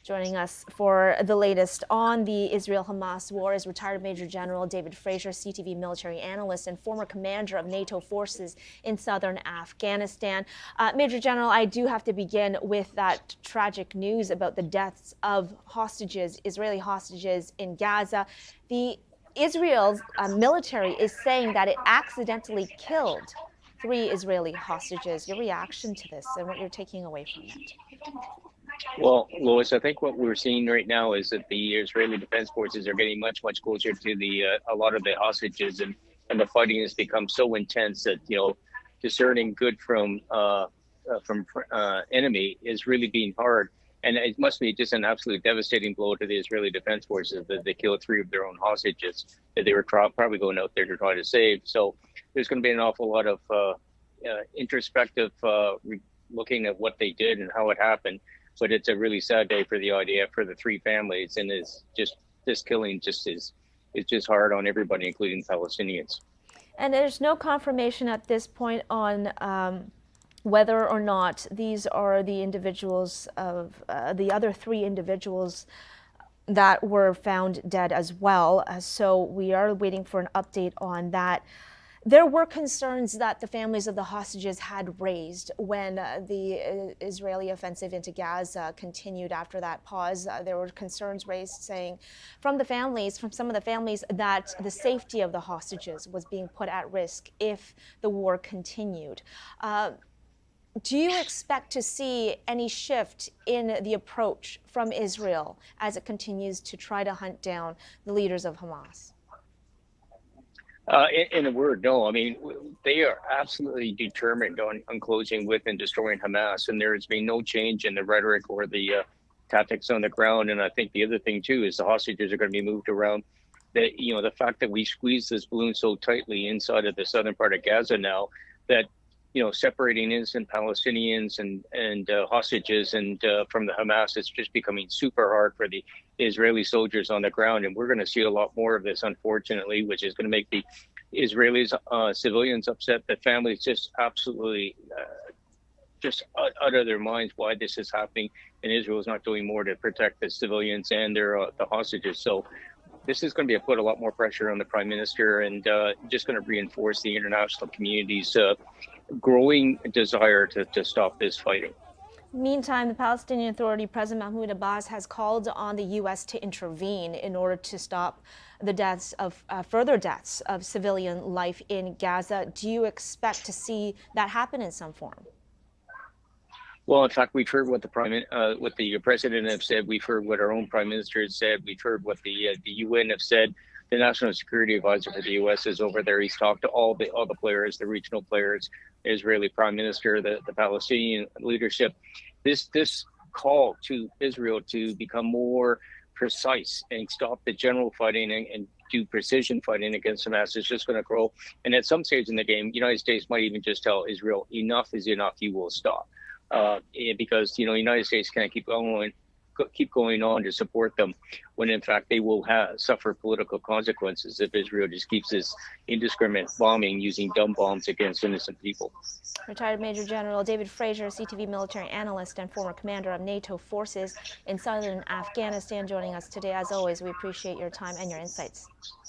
Joining us for the latest on the Israel-Hamas war is retired Major General David Fraser, CTV military analyst and former commander of NATO forces in southern Afghanistan. Major General, I do have to begin with that tragic news about the deaths of hostages, Israeli hostages in Gaza. The Israel's military is saying that it accidentally killed 3 Israeli hostages. Your reaction to this and what you're taking away from it? Well, Lois, I think what we're seeing right now is that the Israeli Defense Forces are getting much, much closer to the a lot of the hostages, and the fighting has become so intense that discerning good from enemy is really being hard. And it must be just an absolute devastating blow to the Israeli Defense Forces that they killed 3 of their own hostages that they were probably going out there to try to save. So there's going to be an awful lot of introspective looking at what they did and how it happened. But it's a really sad day for the IDF, for the 3 families, and it's just this killing is just hard on everybody, including Palestinians. And there's no confirmation at this point on whether or not these are the individuals of the other 3 individuals that were found dead as well. So we are waiting for an update on that. There were concerns that the families of the hostages had raised when the Israeli offensive into Gaza continued after that pause. There were concerns raised saying from some of the families, that the safety of the hostages was being put at risk if the war continued. Do you expect to see any shift in the approach from Israel as it continues to try to hunt down the leaders of Hamas? In a word, no. I mean, they are absolutely determined on closing with and destroying Hamas, and there has been no change in the rhetoric or the tactics on the ground. And I think the other thing too is the hostages are going to be moved around. The fact that we squeeze this balloon so tightly inside of the southern part of Gaza now, that separating innocent Palestinians and hostages and from the Hamas is just becoming super hard for the Israeli soldiers on the ground. And we're going to see a lot more of this, unfortunately, which is going to make the Israelis, civilians upset. The families just absolutely just out of their minds why this is happening. And Israel is not doing more to protect the civilians and the hostages. So this is going to put a lot more pressure on the prime minister, and just going to reinforce the international community's growing desire to stop this fighting. Meantime, the Palestinian Authority President Mahmoud Abbas has called on the U.S. to intervene in order to stop the deaths of further deaths of civilian life in Gaza. Do you expect to see that happen in some form? Well, in fact, we've heard what the president have said. We've heard what our own prime minister has said. We've heard what the UN have said. The National Security Advisor for the U.S. is over there. He's talked to all the players, the regional players, the Israeli prime minister, the Palestinian leadership. This call to Israel to become more precise and stop the general fighting and do precision fighting against Hamas is just going to grow. And at some stage in the game, the United States might even just tell Israel, enough is enough, you will stop. Because the United States can't keep going on to support them when in fact they will suffer political consequences if Israel just keeps this indiscriminate bombing using dumb bombs against innocent people. Retired Major General David Fraser, CTV military analyst and former commander of NATO forces in southern Afghanistan, joining us today. As always, we appreciate your time and your insights.